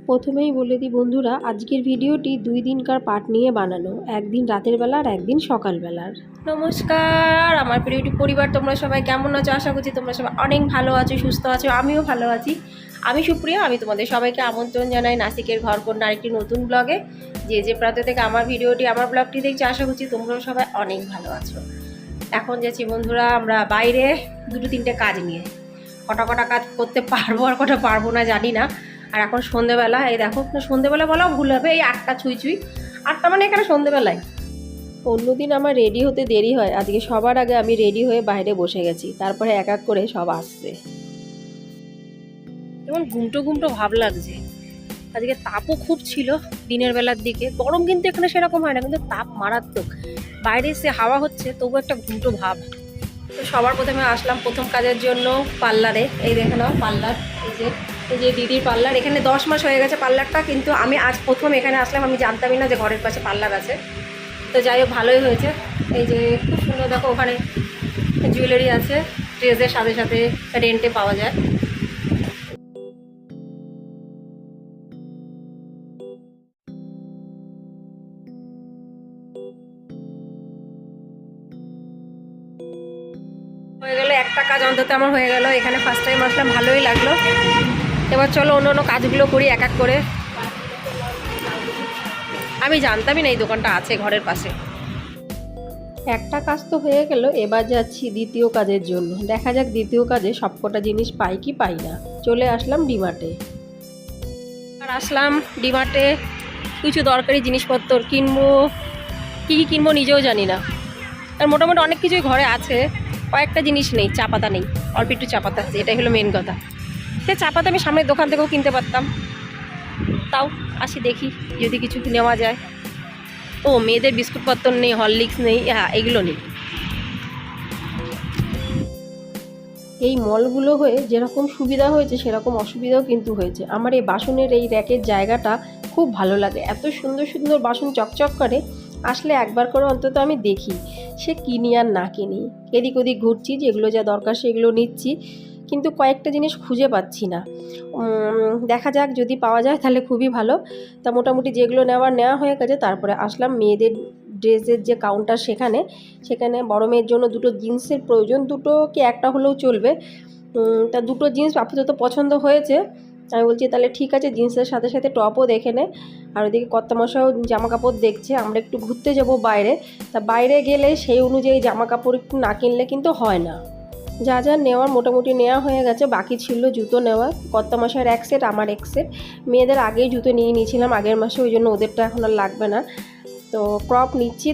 প্রথমেই বলে দিই বন্ধুরা, আজকের ভিডিওটি 2 দিনকার পার্ট নিয়ে বানানো, একদিন রাতের বেলা আর একদিন সকালবেলার। নমস্কার আমার প্রিয় ইউটিউব পরিবার, তোমরা সবাই কেমন আছো? আশা করছি তোমরা সবাই অনেক ভালো আছো, সুস্থ আছো। আমিও ভালো আছি। আমি সুপ্রিয়া, আমি তোমাদের সবাইকে আমন্ত্রণ জানাই নাসিকের ঘরকন্যা আরেকটি নতুন ব্লগে। যে প্রান্ত থেকে আমার ভিডিওটি, আমার ব্লগটি দেখছি, আশা করছি তোমরাও সবাই অনেক ভালো আছো। এখন যাচ্ছি বন্ধুরা আমরা বাইরে 2-3টে কাজ নিয়ে। কটা কাজ করতে পারবো আর কটা পারবো না জানি না। আর এখন সন্ধেবেলা, এই দেখো, সন্ধেবেলা বলাও ভুল হবে, এই 8টা ছুঁই 8টা মানে এখানে সন্ধেবেলায়। অন্যদিন আমার রেডি হতে দেরি হয়, আজকে সবার আগে আমি রেডি হয়ে বাইরে বসে গেছি, তারপরে এক এক করে সব আসছে। যেমন ঘুমটো ঘুমটো ভাব লাগছে। আজকে তাপও খুব ছিল দিনের বেলার দিকে, গরম কিন্তু এখানে সেরকম হয় না, কিন্তু তাপ মারাত্মক। বাইরে এসে হাওয়া হচ্ছে, তবু একটা ঘুমটো ভাব। তো সবার প্রথমে আসলাম প্রথম কাজের জন্য পার্লারে। এই দেখে নাও পার্লার, এই যে দিদির পার্লার। এখানে 10 মাস হয়ে গেছে পার্লারটা, কিন্তু আমি আজ প্রথম এখানে আসলাম। আমি জানতামই না যে ঘরের পাশে পার্লার আছে। তো যাই হোক, ভালোই হয়েছে। এই যে খুব সুন্দর, দেখো ওখানে জুয়েলারি আছে, ড্রেসের সাথে সাথে রেন্টে পাওয়া যায়। হয়ে গেল একটা কাজ, অন্তত আমার হয়ে গেল। এখানে ফার্স্ট টাইম আসলাম, ভালোই লাগলো। এবার চলো অন্য অন্য কাজগুলো করি এক এক করে। আমি জানতামই না এই দোকানটা আছে ঘরের পাশে। একটা কাজ তো হয়ে গেল, এবার যাচ্ছি দ্বিতীয় কাজের জন্য। দেখা যাক দ্বিতীয় কাজে সবকটা জিনিস পাই কি পাই না। চলে আসলাম ডিমার্টে। আর আসলাম ডিমার্টে কিছু দরকারি জিনিসপত্র কিনবো। কী কী কিনবো নিজেও জানি না। আর মোটামুটি অনেক কিছুই ঘরে আছে, কয়েকটা জিনিস নেই। চা পাতা নেই, অল্প একটু চা পাতা আছে, এটাই হলো মেন কথা। সে চা পাতা আমি সামনের দোকান থেকেও কিনতে পারতাম। তাও আসি দেখি যদি কিছু নেওয়া যায়। ও মেয়েদের বিস্কুটপত্র নেই, হরলিক্স নেই, হ্যাঁ এগুলো নেই। এই মলগুলো হয়ে যেরকম সুবিধা হয়েছে সেরকম অসুবিধাও কিন্তু হয়েছে। আমার এই বাসনের এই র্যাকের জায়গাটা খুব ভালো লাগে, এত সুন্দর সুন্দর বাসন চকচক করে। আসলে একবার করে অন্তত আমি দেখি, সে কিনি আর না কিনি, এদিক ওদিক ঘুরছি, যেগুলো যা দরকার সেগুলো নিচ্ছি, কিন্তু কয়েকটা জিনিস খুঁজে পাচ্ছি না। দেখা যাক যদি পাওয়া যায় তাহলে খুবই ভালো। তা মোটামুটি যেগুলো নেওয়া হয়ে গেছে। তারপরে আসলাম মেয়েদের ড্রেসের যে কাউন্টার, সেখানে বড় মেয়ের জন্য দুটো জিন্সের প্রয়োজন, দুটো কি একটা হলেও চলবে। তা দুটো জিন্স আপাতত পছন্দ হয়েছে। আমি বলছি তাহলে ঠিক আছে, জিন্সের সাথে সাথে টপও দেখে নে। আর ওইদিকে কর্তামশাও জামা কাপড় দেখছে। আমরা একটু ঘুরতে যাব বাইরে, তা বাইরে গেলে সেই অনুযায়ী জামা কাপড় একটু না কিনলে কিন্তু হয় না। যা যা নেওয়ার মোটামুটি নেওয়া হয়ে গেছে, বাকি ছিল জুতো নেওয়া। কর্তামশাইয়ের এক সেট, আমার এক সেট। মেয়েদের আগেই জুতো নিয়ে নিয়েছিলাম আগের মাসে, ওই জন্য ওদেরটা এখন আর লাগবে না। তো ক্রপ নিচ্ছি,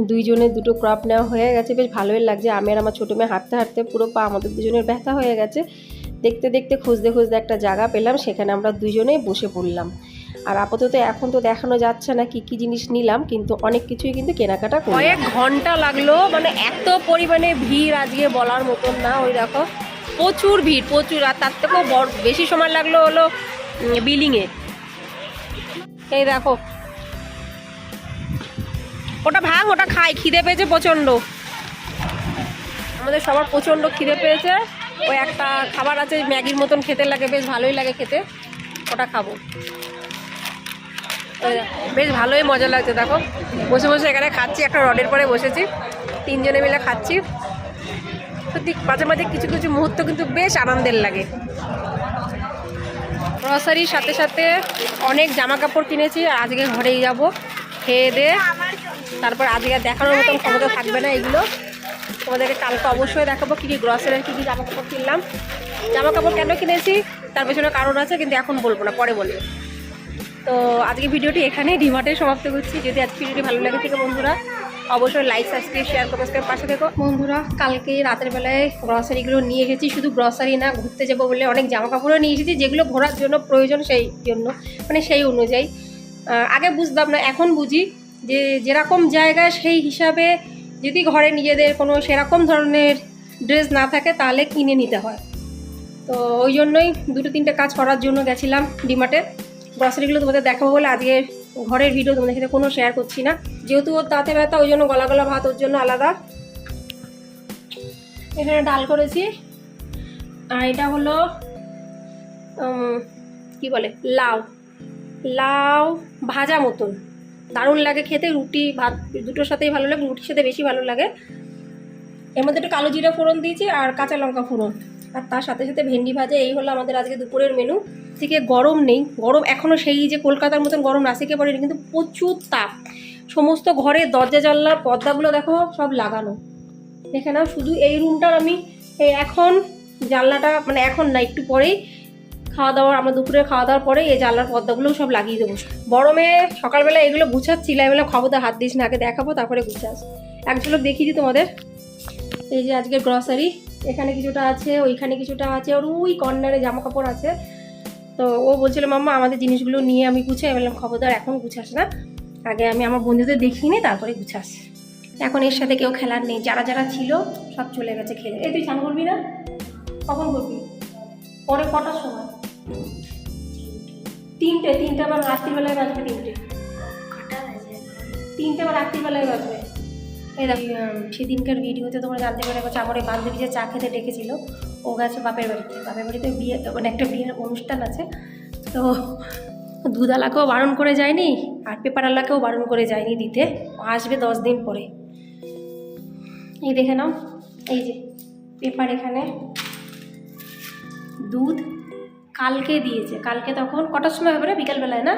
দুইজনের দুটো ক্রপ নেওয়া হয়ে গেছে, বেশ ভালোই লাগছে। আমি আর আমার ছোটো মেয়ে হাঁটতে হাঁটতে পুরো পা আমাদের দুজনের ব্যথা হয়ে গেছে। দেখতে দেখতে খুঁজতে একটা জায়গা পেলাম, সেখানে আমরা দুজনেই বসে পড়লাম। আর আপাতত এখন তো দেখানো যাচ্ছে না কি কি জিনিস নিলাম, কিন্তু অনেক কিছুই কিন্তু কেনাকাটা করলাম। কয়েক ঘন্টা লাগলো, মানে এত পরিমাণে ভিড় আজকে বলার মতন না। ওই দেখো প্রচুর ভিড়, প্রচুর। আর তার থেকেও বেশি সময় লাগলো হলো বিলিংয়ে। এই দেখো, ওটা ভাঙ, ওটা খাই, খিদে পেয়েছে প্রচণ্ড। আমাদের সবার প্রচণ্ড খিদে পেয়েছে। ওই একটা খাবার আছে ম্যাগির মতন খেতে লাগে, বেশ ভালোই লাগে খেতে, ওটা খাবো। বেশ ভালোই মজা লাগছে। দেখো বসে বসে এখানে খাচ্ছি, একটা রডের পরে বসেছি, 3 জনে মিলে খাচ্ছি। সত্যি মাঝে মাঝে কিছু কিছু মুহূর্ত কিন্তু বেশ আনন্দের লাগে। গ্রসারির সাথে সাথে অনেক জামা কাপড় কিনেছি। আর আজকে ঘরেই যাব খেয়ে দিয়ে, তারপর আজকে দেখানোর মতন ক্ষমতা থাকবে না এগুলো। তোমাদেরকে কালকে অবশ্যই দেখাবো কী কী গ্রসারির কী কী জামা কাপড় কিনলাম। জামা কাপড় কেন কিনেছি তার পেছনে কারণ আছে, কিন্তু এখন বলবো না, পরে বলবো। তো আজকে ভিডিওটি এখানেই ডিমার্টে সমাপ্ত করছি। যদি আজকে ভিডিওটি ভালো লাগে থেকে বন্ধুরা অবশ্যই লাইক, সাবস্ক্রাইব, শেয়ার, কমেন্ট করে পাশে দেখো। বন্ধুরা কালকে রাতের বেলায় গ্রসারিগুলো নিয়ে এসেছি। শুধু গ্রসারি না, ঘুরতে যাবো বলে অনেক জামা কাপড়ও নিয়ে এসেছি, যেগুলো ঘোরার জন্য প্রয়োজন, সেই জন্য মানে সেই অনুযায়ী। আগে বুঝতাম না, এখন বুঝি যে যেরকম জায়গায় সেই হিসাবে যদি ঘরে নিজেদের কোনো সেরকম ধরনের ড্রেস না থাকে তাহলে কিনে নিতে হয়। তো ওই জন্যই 2-3টে কাজ করার জন্য গেছিলাম ডিমার্টে। গ্রসারিগুলো তোমাদের দেখাবো বলে আজকে ঘরের ভিডিও তোমাদের সাথে কোনো শেয়ার করছি না, যেহেতু ওর দাঁতে ব্যথা, ওই জন্য গলা গলা ভাত ওর জন্য আলাদা। এখানে ডাল করেছি, আর এটা হলো কি বলে, লাউ, লাউ ভাজা মতন দারুণ লাগে খেতে, রুটি ভাত দুটোর সাথেই ভালো লাগে, রুটির সাথে বেশি ভালো লাগে। এর মধ্যে একটু কালো জিরা ফোড়ন দিয়েছি আর কাঁচা লঙ্কা ফোড়ন, আর তার সাথে সাথে ভেন্ডি ভাজা। এই হলো আমাদের আজকে দুপুরের মেনু। থেকে গরম নেই, গরম এখনও সেই যে কলকাতার মতন গরম নাসিকে পড়েনি, কিন্তু প্রচুর তাপ। সমস্ত ঘরের দরজা জানলার পর্দাগুলো দেখো সব লাগানো, দেখে নাও। শুধু এই রুমটার আমি এখন জানলাটা, মানে এখন না একটু পরেই খাওয়া দাওয়ার, আমরা দুপুরে খাওয়া দাওয়ার পরে এই জানলার পর্দাগুলোও সব লাগিয়ে দেবো। গরমে সকালবেলা এগুলো গুছাচ্ছিল, এগুলো খবরদার হাত দিস না, আগে দেখাবো তারপরে গুছাস। এক ঝলক দেখিয়ে দিই তোমাদের। এই যে আজকের গ্রসারি, এখানে কিছুটা আছে, ওইখানে কিছুটা আছে, আর ওই কর্নারে জামা কাপড় আছে। তো ও বলছিল মাম্মা আমাদের জিনিসগুলো নিয়ে আমি গুছাই, বললাম খবরদার এখন গুছাস না, আগে আমি আমার বন্ধুদের দেখিয়ে নিই তারপরে গুছাস। এখন এর সাথে কেউ খেলার নেই, যারা যারা ছিল সব চলে গেছে খেলে। এই তুই স্নান করবি না? কখন করবি? পরে কটার সময়? 3টে আবার রাত্রিবেলায় বাজবে, 3টে আবার রাত্রিবেলায় বাজবে। এই দেখো সেদিনকার ভিডিওতে তোমরা জানতে পেরে গেছো আমার এই বান্ধবী যে চা খেতে ডেকেছিল, ও গেছে বাপের বাড়িতে বিয়ে, মানে একটা বিয়ের অনুষ্ঠান আছে। তো দুধওয়ালাকেও বারণ করে যায়নি আর পেপারওয়ালাকেও বারণ করে যায়নি দিতে, আসবে 10 দিন পরে। এই দেখে নাও, এই যে পেপার, এখানে দুধ কালকে দিয়েছে, কালকে তখন কটার সময় হবে রে? বিকালবেলায় না,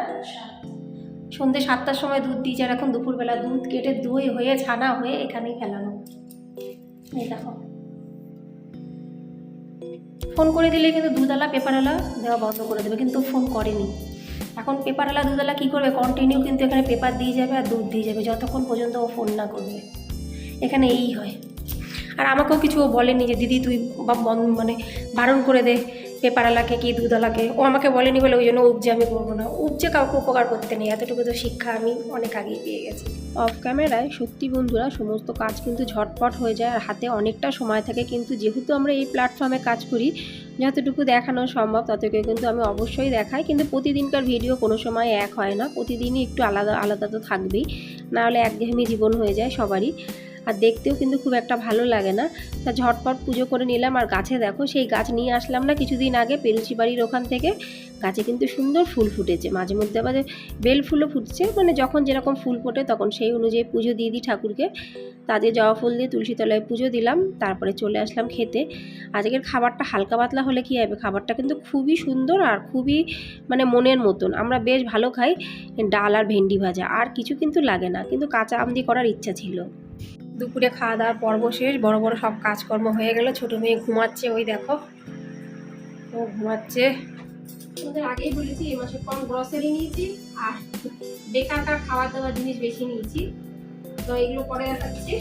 সন্ধ্যে 7টার সময় দুধ দিয়েছে, আর এখন দুপুরবেলা দুধ কেটে দই হয়ে ছানা হয়ে এখানেই ফেলানো। এই দেখো, ফোন করে দিলে কিন্তু দুধওয়ালা পেপারওয়ালা দেওয়া বন্ধ করে দেবে, কিন্তু ফোন করেনি। এখন পেপারওয়ালা দুধওয়ালা কী করবে, কন্টিনিউ কিন্তু এখানে পেপার দিয়ে যাবে আর দুধ দিয়ে যাবে যতক্ষণ পর্যন্ত ও ফোন না করবে। এখানে এই হয়। আর আমাকেও কিছু ও বলেনি যে দিদি তুই মানে বারণ করে দে পেপারওয়ালাকে কি দুধওয়ালাকে, ও আমাকে বলেনি বলে ওই জন্য উপজে আমি করবো না। উপজে কাউকে উপকার করতে নেই, এতটুকু তো শিক্ষা আমি অনেক আগেই পেয়ে গেছি। অফ ক্যামেরায় সত্যি বন্ধুরা সমস্ত কাজ কিন্তু ঝটপট হয়ে যায় আর হাতে অনেকটা সময় থাকে, কিন্তু যেহেতু আমরা এই প্ল্যাটফর্মে কাজ করি যতটুকু দেখানো সম্ভব ততটুকু কিন্তু আমি অবশ্যই দেখাই। কিন্তু প্রতিদিনকার ভিডিও কোনো সময় এক হয় না, প্রতিদিনই একটু আলাদা আলাদা তো থাকবেই, নাহলে একঘেয়েমি জীবন হয়ে যায় সবারই, আর দেখতেও কিন্তু খুব একটা ভালো লাগে না। তা ঝটপট পুজো করে নিলাম। আর গাছে দেখো সেই গাছ নিয়ে আসলাম না কিছুদিন আগে পেরুচি বাড়ির ওখান থেকে, গাছে কিন্তু সুন্দর ফুল ফুটেছে, মাঝে মধ্যে আবার বেল ফুলও ফুটছে, মানে যখন যেরকম ফুল ফোটে তখন সেই অনুযায়ী পুজো দিয়ে দিই ঠাকুরকে। তাদের জবা ফুল দিয়ে তুলসী তলায় পুজো দিলাম, তারপরে চলে আসলাম খেতে। আজকের খাবারটা হালকা পাতলা হলে কী হবে, খাবারটা কিন্তু খুবই সুন্দর আর খুবই মানে মনের মতন, আমরা বেশ ভালো খাই। ডাল আর ভেন্ডি ভাজা, আর কিছু কিন্তু লাগে না, কিন্তু কাঁচা আম দিয়ে করার ইচ্ছা ছিল। দুপুরে খাওয়া দাওয়ার পর্ব শেষ, বড় বড় সব কাজকর্ম হয়ে গেল। ছোটো মেয়ে ঘুমাচ্ছে, ওই দেখো ও ঘুমাচ্ছে। তোমাদের আগেই বলেছি এই মাসে কম গ্রসারি নিয়েছি আর বেকারকার খাওয়া দাওয়ার জিনিস বেশি নিয়েছি, তো এগুলো পরে দেখাচ্ছি।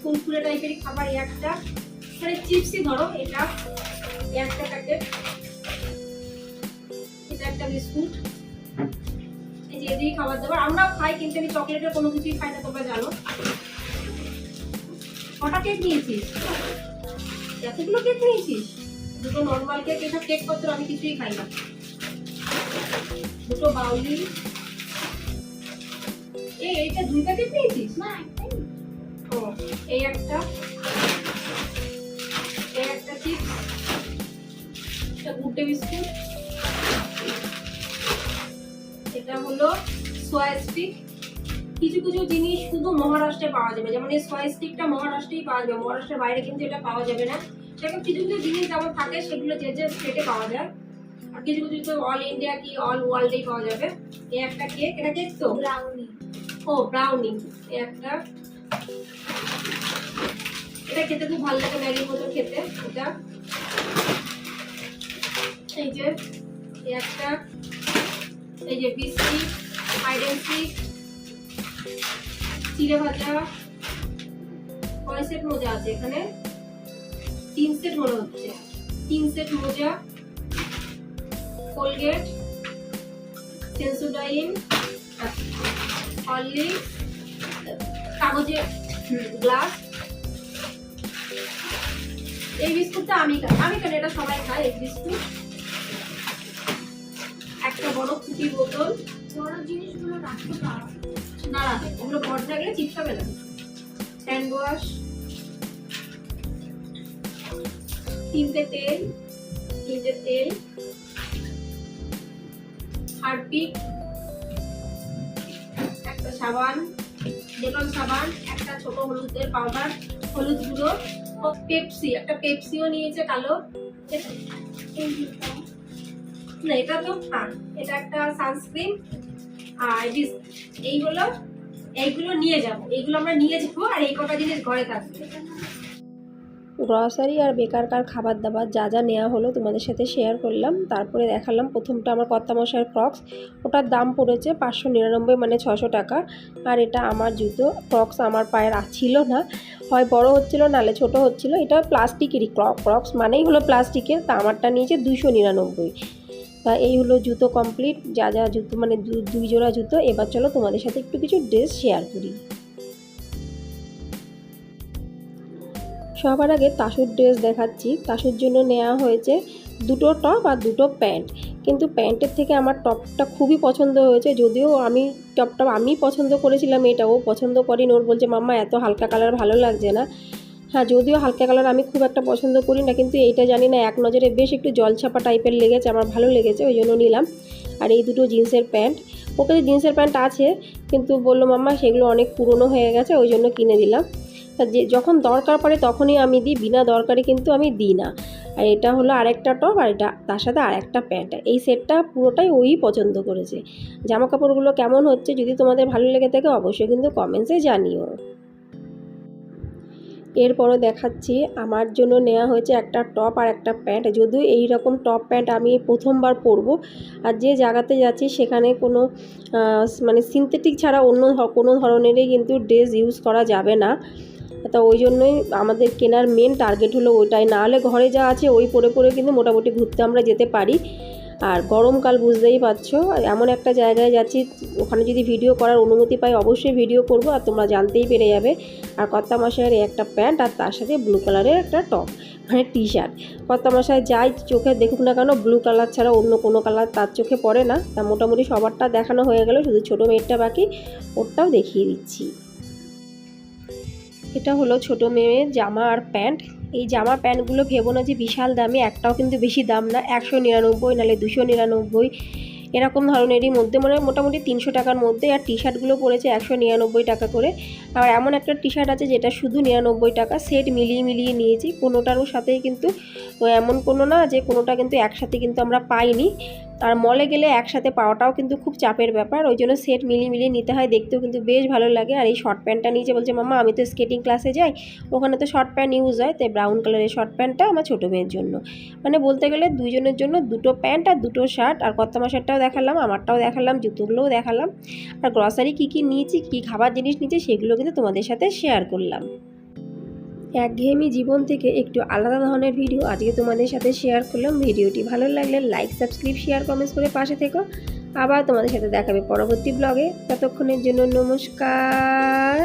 ফুলফুলে টাইপের খাবার একটা, মানে চিপসই ধরো, এটা একটা প্যাকেট, এটা একটা বিস্কুট, এই যে এদিকে খাবার দাবার আমরাও খাই, কিন্তু আমি চকলেটের কোনো কিছুই খাই না, তোমরা জানো। কটা কেক নিয়েছিস? এতগুলো কেক নিয়েছিস? দুটো নর্মাল কেক, এসব কেক পত্র আমি কিছুই খাই না। দুটো বাউলি, এইটা 2 প্যাকেট নিয়েছিস? ও এই একটা চিপস, এটা গুডডে বিস্কুট, এটা হলো সোয়া স্টিক। কিছু কিছু জিনিস শুধু মহারাষ্ট্রে পাওয়া যাবে, যেমন এই সোয়া স্টিকটা মহারাষ্ট্রেই পাওয়া যাবে, মহারাষ্ট্রের বাইরে কিন্তু এটা পাওয়া যাবে না। সেরকম কিছু কিছু জিনিস যেমন থাকে সেগুলো যে যে স্টেটে পাওয়া যায়, আর কিছু কিছু তো অল ইন্ডিয়া কি অল ওয়ার্ল্ডেই পাওয়া যাবে। এই একটা কেক, এটা কেক তো ব্রাউনি, ও ব্রাউনি একটা, এটা খেতে খুব ভালো লাগে, ম্যাগির মতো খেতে এটা। এই যে একটা, এই যে বিস্কিট, হাইড এন্ড সিক, চিড়ে ভাজা, কয় সেট মোজা আছে এখানে? 3 সেট মনে হচ্ছে, 3 সেট মোজা, কোলগেট, সেন্সোডাইন, হরলিক্স, কাগজের গ্লাস। এই বিস্কুটটা আমি খাই, এটা সবাই খায় এই বিস্কুট। একটা বড় ফুটি বোতল, বড় জিনিসগুলো রাখতে পারো না, ওগুলো বড় থাকলে চিপস হবে না। হ্যান্ড ওয়াশ, 3টে তেল, হারপিক, একটা সাবান, ডেটল সাবান, একটা ছোট হলুদের পাউডার, হলুদ গুঁড়ো, পেপসি, একটা পেপসিও নিয়েছে কালো, না এটা তো এটা একটা সানস্ক্রিন, আর এইগুলো নিয়ে যাব, এইগুলো আমরা নিয়ে যাবো, আর এই কটা জিনিস ঘরে থাকবে। গ্রসারি আর বেকারকার খাবার দাবার যা যা নেওয়া হলো তোমাদের সাথে শেয়ার করলাম। তারপরে দেখালাম প্রথমটা আমার কর্তামশাইয়ের ক্রক্স, ওটার দাম পড়েছে 599 মানে 600 টাকা। আর এটা আমার জুতো, ক্রক্স আমার পায়ের ছিল না, হয় বড় হচ্ছিলো নালে ছোট হচ্ছিলো। এটা প্লাস্টিকেরই, ক্রক্স মানেই হলো প্লাস্টিকের, তা আমারটা নিয়েছে 299। তা এই হলো জুতো কমপ্লিট, যা যা জুতো মানে দুই জোড়া জুতো। এবার চলো তোমাদের সাথে একটু কিছু ড্রেস শেয়ার করি। সবার আগে তাসুর ড্রেস দেখাচ্ছি। তাসুর জন্য নেওয়া হয়েছে দুটো টপ আর দুটো প্যান্ট, কিন্তু প্যান্টের থেকে আমার টপটা খুবই পছন্দ হয়েছে। যদিও আমি টপটা আমি পছন্দ করেছিলাম, এটা ও পছন্দ করেনি। ওর বলছে মাম্মা এত হালকা কালার ভালো লাগছে না। হ্যাঁ, যদিও হালকা কালার আমি খুব একটা পছন্দ করি না, কিন্তু এইটা জানি না এক নজরে বেশ একটু জলছাপা টাইপের লেগেছে, আমার ভালো লেগেছে, ওই জন্য নিলাম। আর এই দুটো জিন্সের প্যান্ট, ওকে জিন্সের প্যান্ট আছে, কিন্তু বললো মাম্মা সেগুলো অনেক পুরনো হয়ে গেছে, ওই জন্য কিনে দিলাম। যে যখন দরকার পড়ে তখনই আমি দিই, বিনা দরকারে কিন্তু আমি দিই না। আর এটা হলো আরেকটা টপ, আর এটা তার সাথে আরেকটা প্যান্ট। এই সেটটা পুরোটাই ওই পছন্দ করেছে। জামা কাপড়গুলো কেমন হচ্ছে যদি তোমাদের ভালো লেগে থাকে অবশ্যই কিন্তু কমেন্টসে জানিও। এরপরও দেখাচ্ছি আমার জন্য নেওয়া হয়েছে একটা টপ আর একটা প্যান্ট। যদিও এই রকম টপ প্যান্ট আমি প্রথমবার পরবো, আর যে জায়গাতে যাচ্ছি সেখানে কোনো মানে সিনথেটিক ছাড়া অন্য কোনো ধরনেরই কিন্তু ড্রেস ইউজ করা যাবে না। তা ওই জন্যই আমাদের কেনার মেন টার্গেট হলো ওইটাই, না হলে ঘরে যা আছে ওই পরে পরে কিন্তু মোটামুটি ঘুরতে আমরা যেতে পারি। আর গরমকাল বুঝতেই পারছো, এমন একটা জায়গায় যাচ্ছি ওখানে যদি ভিডিও করার অনুমতি পাই অবশ্যই ভিডিও করব, আর তোমরা জানতেই পেরে যাবে। আর কর্তামশাইয়ের একটা প্যান্ট আর তার সাথে ব্লু কালারের একটা টপ মানে টি শার্ট। কর্তামশাই যাই চোখে দেখুক না কেন ব্লু কালার ছাড়া অন্য কোনো কালার তার চোখে পড়ে না। তা মোটামুটি সবারটা দেখানো হয়ে গেল, শুধু ছোটো মেয়েরটা বাকি, ওরটাও দেখিয়ে দিচ্ছি। এটা হলো ছোটো মেয়ের জামা আর প্যান্ট। এই জামা প্যান্টগুলো ভেবো না যে বিশাল দামি, একটাও কিন্তু বেশি দাম না, 199 নাহলে 299 এরকম ধরনেরই মধ্যে, মানে মোটামুটি 300 টাকার মধ্যে। আর টি শার্টগুলো পড়েছে 199 টাকা করে। আর এমন একটা টি শার্ট আছে যেটা শুধু 99 টাকা, সেট মিলিয়ে মিলিয়ে নিয়েছি। কোনোটারও সাথেই কিন্তু এমন কোনো না যে কোনোটা কিন্তু একসাথে কিন্তু আমরা পাইনি। আর মলে গেলে একসাথে পাওয়াটাও কিন্তু খুব চাপের ব্যাপার, ওই জন্য সেট মিলিয়ে মিলিয়ে নিতে হয়, দেখতেও কিন্তু বেশ ভালো লাগে। আর এই শর্ট প্যান্টটা নিয়েছে, বলছে মাম্মা আমি তো স্কেটিং ক্লাসে যাই, ওখানে তো শর্ট প্যান্ট ইউজ হয়, তাই ব্রাউন কালারের শর্ট প্যান্টটা আমার ছোটো মেয়ের জন্য। মানে বলতে গেলে দুইজনের জন্য দুটো প্যান্ট আর দুটো শার্ট। আর কর্তামা শার্টটাও দেখালাম, আমারটাও দেখালাম, জুতোগুলোও দেখালাম। আর গ্রসারি কী কী নিয়েছি, কী খাবার জিনিস নিয়েছি সেগুলো কিন্তু তোমাদের সাথে শেয়ার করলাম। একঘেয়েমি জীবন থেকে একটু আলাদা ধরনের ভিডিও আজকে তোমাদের সাথে শেয়ার করলাম। ভিডিওটি ভালো লাগলে লাইক, সাবস্ক্রাইব, শেয়ার, কমেন্টস করে পাশে থেকো। আবার তোমাদের সাথে দেখাবে পরবর্তী ব্লগে। ততক্ষণের জন্য নমস্কার।